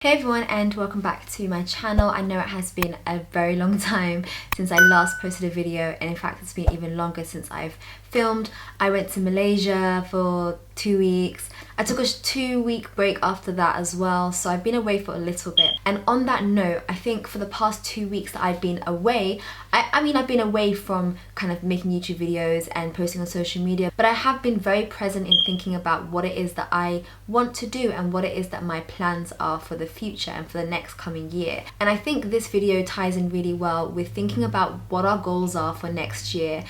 Hey everyone, and welcome back to my channel. I know it has been a very long time since I last posted a video, and in fact it's been even longer since I've filmed. I went to Malaysia for 2 weeks. I took a 2-week break after that as well, so I've been away for a little bit. And on that note, I think for the past 2 weeks that I've been away, I've been away from kind of making YouTube videos and posting on social media, but I have been very present in thinking about what it is that I want to do and what it is that my plans are for the future and for the next coming year. And I think this video ties in really well with thinking about what our goals are for next year,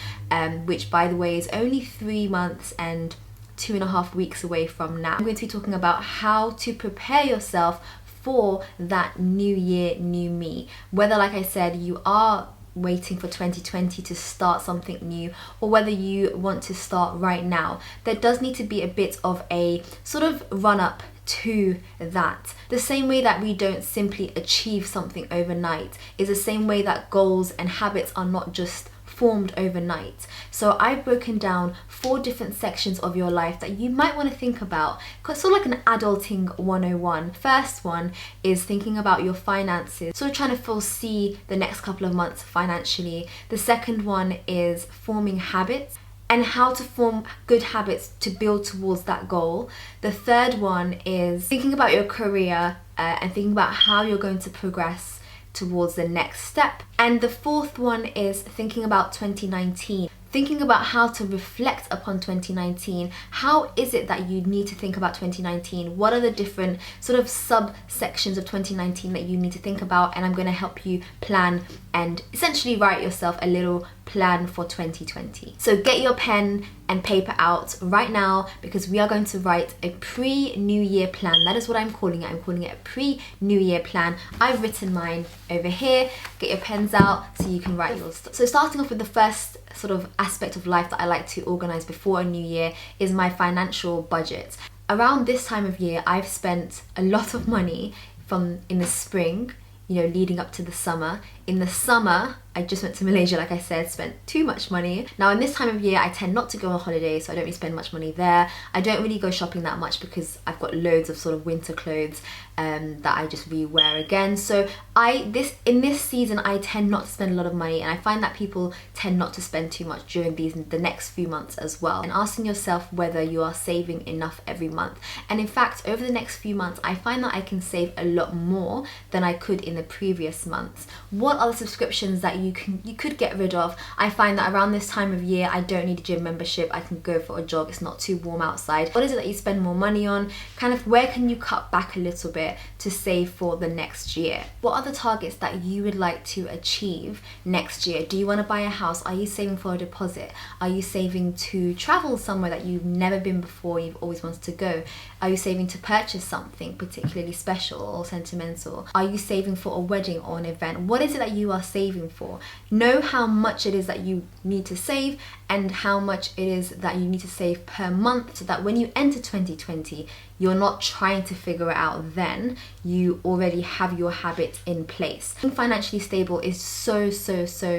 which by the way is only 3 months and 2.5 weeks away from now. I'm going to be talking about how to prepare yourself for that new year, new me. Whether, like I said, you are waiting for 2020 to start something new, or whether you want to start right now, there does need to be a bit of a sort of run up to that. The same way that we don't simply achieve something overnight is the same way that goals and habits are not just formed overnight. So I've broken down 4 different sections of your life that you might want to think about, sort of like an adulting 101. First one is thinking about your finances, sort of trying to foresee the next couple of months financially. The second one is forming habits and how to form good habits to build towards that goal. The third one is thinking about your career and thinking about how you're going to progress towards the next step. And the fourth one is thinking about 2019. Thinking about how to reflect upon 2019. How is it that you need to think about 2019? What are the different sort of subsections of 2019 that you need to think about? And I'm going to help you plan and essentially write yourself a little plan for 2020. So get your pen and paper out right now, because we are going to write a pre-New Year plan. That is what I'm calling it. I'm calling it a pre-New Year plan. I've written mine over here. Get your pens out so you can write yours. So starting off with the first sort of aspect of life that I like to organize before a new year is my financial budget. Around this time of year, I've spent a lot of money in the spring, leading up to the summer. In the summer, I just went to Malaysia, like I said, spent too much money. Now in this time of year, I tend not to go on holiday, so I don't really spend much money there. I don't really go shopping that much because I've got loads of sort of winter clothes that I just re-wear again. So in this season, I tend not to spend a lot of money, and I find that people tend not to spend too much during the next few months as well. And asking yourself whether you are saving enough every month. And in fact, over the next few months, I find that I can save a lot more than I could in the previous months. What are the subscriptions that you could get rid of? I find that around this time of year, I don't need a gym membership. I can go for a jog. It's not too warm outside. What is it that you spend more money on? Kind of where can you cut back a little bit to save for the next year? What are the targets that you would like to achieve next year? Do you want to buy a house? Are you saving for a deposit? Are you saving to travel somewhere that you've never been before, you've always wanted to go? Are you saving to purchase something particularly special or sentimental? Are you saving for a wedding or an event? What is it that you are saving for? Know how much it is that you need to save and how much it is that you need to save per month, so that when you enter 2020, you're not trying to figure it out then. You already have your habits in place. Being financially stable is so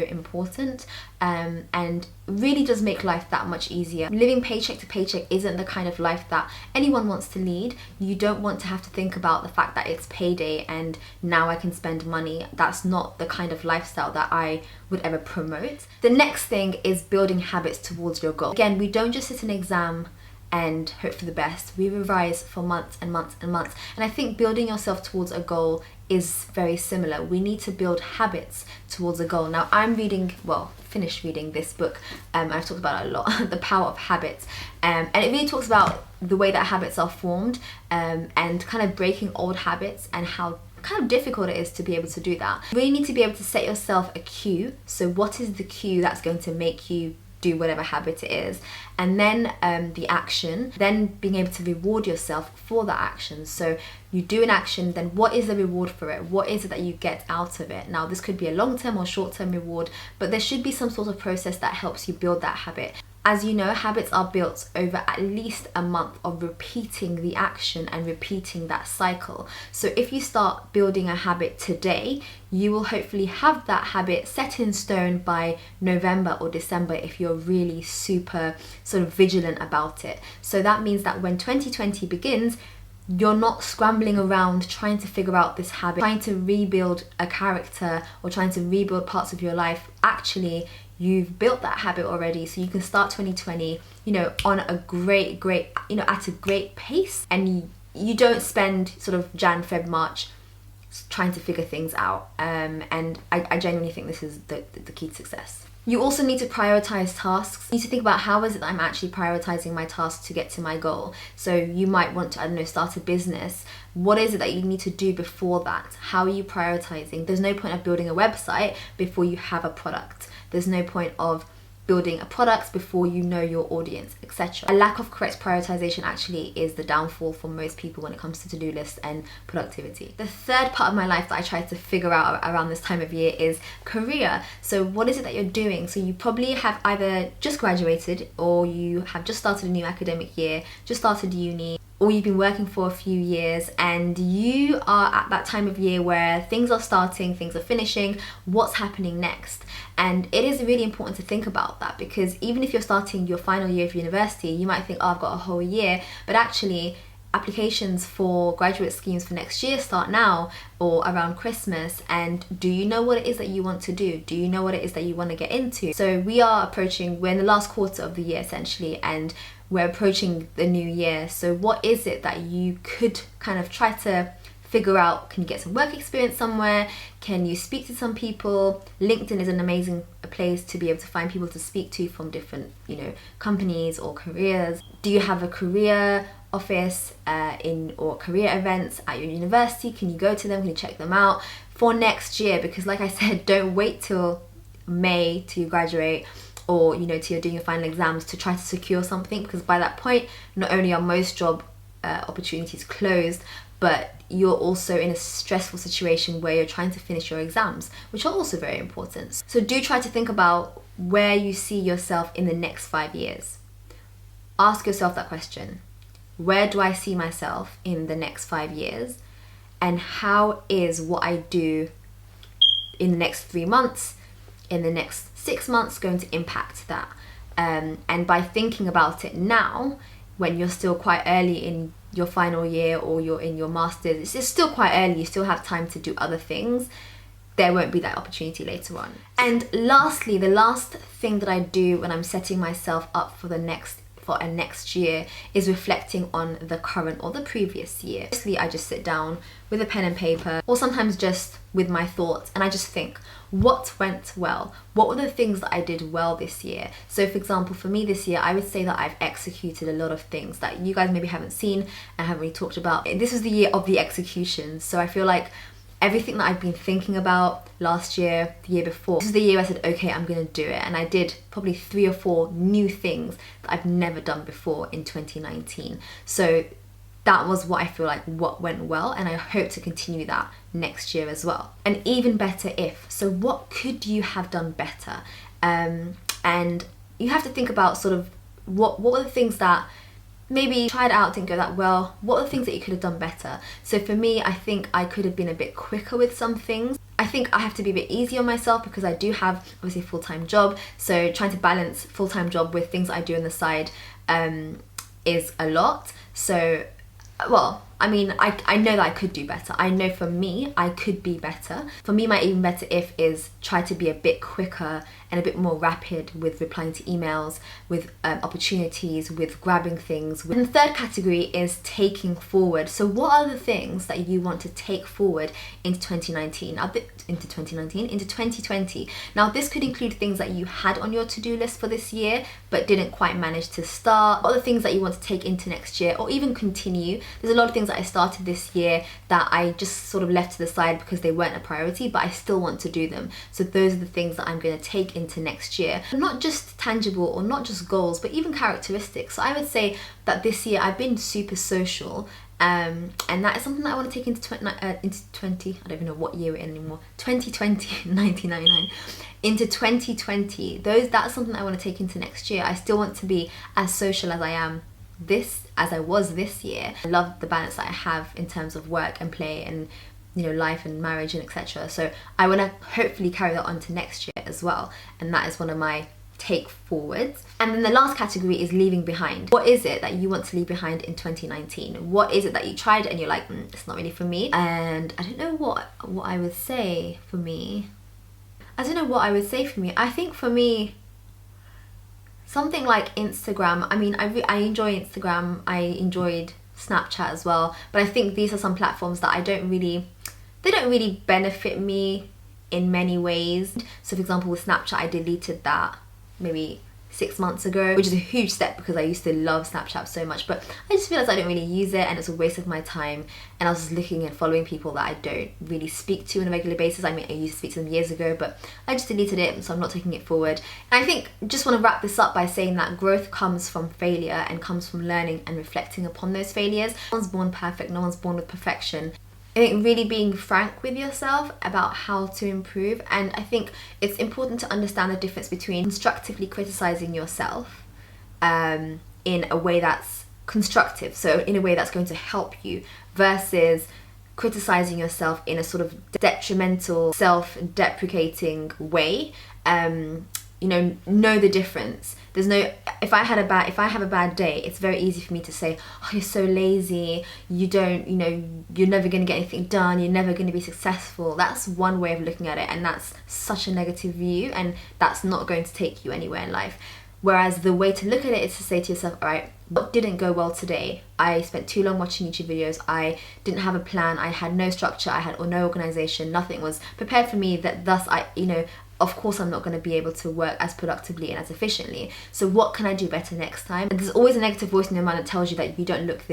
important, and really does make life that much easier. Living paycheck to paycheck isn't the kind of life that anyone wants to lead. You don't want to have to think about the fact that it's payday and now I can spend money. That's not the kind of lifestyle that I would ever promote. The next thing is building habits towards your goal. Again, we don't just sit an exam and hope for the best. We revise for months and months and months. And I think building yourself towards a goal is very similar. We need to build habits towards a goal. Now I'm finished reading this book. I've talked about it a lot, The Power of Habits. And it really talks about the way that habits are formed, and kind of breaking old habits and how kind of difficult it is to be able to do that. You really need to be able to set yourself a cue. So what is the cue that's going to make you do whatever habit it is, and then the action, then being able to reward yourself for that action. So you do an action, then what is the reward for it? What is it that you get out of it? Now this could be a long-term or short-term reward, but there should be some sort of process that helps you build that habit. As you know, habits are built over at least a month of repeating the action and repeating that cycle. So if you start building a habit today, you will hopefully have that habit set in stone by November or December if you're really super sort of vigilant about it. So that means that when 2020 begins, you're not scrambling around trying to figure out this habit, trying to rebuild a character or trying to rebuild parts of your life. Actually, you've built that habit already, so you can start 2020, you know, on a great, you know, at a great pace, and you don't spend sort of Jan, Feb, March trying to figure things out. And I genuinely think this is the key to success. You also need to prioritize tasks. You need to think about, how is it that I'm actually prioritizing my tasks to get to my goal? So you might want to, I don't know, start a business. What is it that you need to do before that? How are you prioritizing? There's no point of building a website before you have a product. There's no point of building a product before you know your audience, etc. A lack of correct prioritization actually is the downfall for most people when it comes to to-do lists and productivity. The third part of my life that I try to figure out around this time of year is career. So what is it that you're doing? So you probably have either just graduated, or you have just started a new academic year, just started uni, or you've been working for a few years, and you are at that time of year where things are starting, things are finishing, what's happening next? And it is really important to think about that, because even if you're starting your final year of university, you might think, oh, I've got a whole year, but actually applications for graduate schemes for next year start now or around Christmas. And do you know what it is that you want to do? Do you know what it is that you want to get into? So we're in the last quarter of the year essentially, and we're approaching the new year. So what is it that you could kind of try to figure out? Can you get some work experience somewhere? Can you speak to some people? LinkedIn is an amazing place to be able to find people to speak to from different, you know, companies or careers. Do you have a career office or career events at your university? Can you go to them? Can you check them out for next year? Because like I said, don't wait till May to graduate, or you know, till you're doing your final exams to try to secure something, because by that point not only are most job opportunities closed, but you're also in a stressful situation where you're trying to finish your exams, which are also very important. So do try to think about where you see yourself in the next 5 years. Ask yourself that question. Where do I see myself in the next 5 years? And how is what I do in the next 3 months, in the next 6 months going to impact that? And by thinking about it now, when you're still quite early in your final year or you're in your master's, it's still quite early, you still have time to do other things. There won't be that opportunity later on. And lastly, the last thing that I do when I'm setting myself up for a next year is reflecting on the current or the previous year. Mostly I just sit down with a pen and paper, or sometimes just with my thoughts, and I just think, what went well? What were the things that I did well this year? So for example, for me this year, I would say that I've executed a lot of things that you guys maybe haven't seen and haven't really talked about. This was the year of the execution. So I feel like everything that I've been thinking about last year, the year before, this is the year I said, okay, I'm gonna do it. And I did probably 3 or 4 new things that I've never done before in 2019. So that was what I feel like what went well, and I hope to continue that next year as well. And even better if. So what could you have done better? And you have to think about sort of what were the things that maybe tried out, didn't go that well. What are the things that you could have done better? So for me, I think I could have been a bit quicker with some things. I think I have to be a bit easy on myself because I do have obviously a full-time job. So trying to balance full-time job with things I do on the side is a lot. So, well, I mean, I know that I could do better. I know for me, I could be better. For me, my even better if is try to be a bit quicker and a bit more rapid with replying to emails, with opportunities, with grabbing things. And the third category is taking forward. So what are the things that you want to take forward into 2019? Into 2020. Now this could include things that you had on your to-do list for this year but didn't quite manage to start. What are the things that you want to take into next year or even continue? There's a lot of things that I started this year that I just sort of left to the side because they weren't a priority, but I still want to do them. So those are the things that I'm going to take into next year. Not just tangible or not just goals, but even characteristics. So I would say that this year I've been super social, and that is something that I want to take into 20, I don't even know what year we're in anymore, 2020, 1999, into 2020. That's something I want to take into next year. I still want to be as social as I was this year. I love the balance that I have in terms of work and play and, you know, life and marriage and etc. So I want to hopefully carry that on to next year as well, and that is one of my take forwards. And then the last category is leaving behind. What is it that you want to leave behind in 2019? What is it that you tried and you're like, it's not really for me? And I don't know what I would say for me. I don't know what I would say for me. I think for me, something like Instagram. I mean, I enjoy Instagram. I enjoyed Snapchat as well. But I think these are some platforms that they don't really benefit me in many ways. So for example, with Snapchat, I deleted that maybe 6 months ago, which is a huge step because I used to love Snapchat so much, but I just realized I don't really use it and it's a waste of my time, and I was just looking and following people that I don't really speak to on a regular basis. I mean, I used to speak to them years ago, but I just deleted it, so I'm not taking it forward. And I think just want to wrap this up by saying that growth comes from failure and comes from learning and reflecting upon those failures. No one's born perfect, no one's born with perfection. I think really being frank with yourself about how to improve, and I think it's important to understand the difference between constructively criticizing yourself in a way that's constructive, so in a way that's going to help you, versus criticizing yourself in a sort of detrimental, self-deprecating way. You know the difference. There's no, if I have a bad day, it's very easy for me to say, oh, you're so lazy, you're never going to get anything done, you're never going to be successful. That's one way of looking at it, and that's such a negative view, and that's not going to take you anywhere in life. Whereas the way to look at it is to say to yourself, all right, what didn't go well today? I spent too long watching YouTube videos, I didn't have a plan, I had no structure, I had no organization, nothing was prepared for me, that thus of course I'm not going to be able to work as productively and as efficiently. So what can I do better next time? And there's always a negative voice in your mind that tells you that you don't look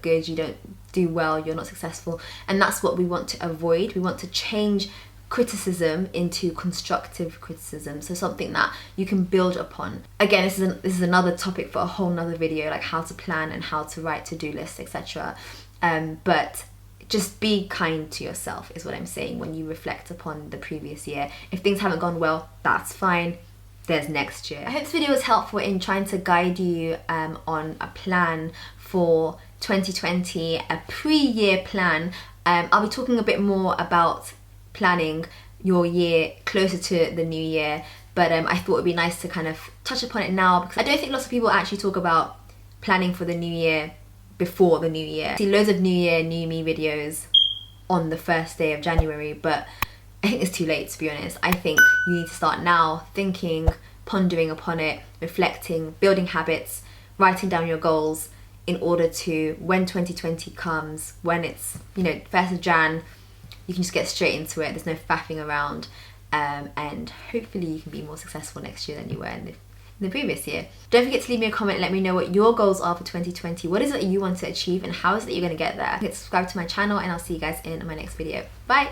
good, you don't do well, you're not successful. And that's what we want to avoid. We want to change criticism into constructive criticism, so something that you can build upon. Again, this is another topic for a whole nother video, like how to plan and how to write to-do lists, etc. But just be kind to yourself is what I'm saying when you reflect upon the previous year. If things haven't gone well, that's fine. There's next year. I hope this video was helpful in trying to guide you on a plan for 2020, a pre-year plan. I'll be talking a bit more about planning your year closer to the new year, but I thought it'd be nice to kind of touch upon it now, because I don't think lots of people actually talk about planning for the new year before the new year. I see loads of new year, new me videos on the first day of January, but I think it's too late, to be honest. I think you need to start now, thinking, pondering upon it, reflecting, building habits, writing down your goals, in order to, when 2020 comes, when it's 1st of Jan, you can just get straight into it. There's no faffing around, and hopefully you can be more successful next year than you were in the previous year. Don't forget to leave me a comment and let me know what your goals are for 2020. What is it that you want to achieve, and how is it that you're going to get there? Hit subscribe to my channel, and I'll see you guys in my next video. Bye!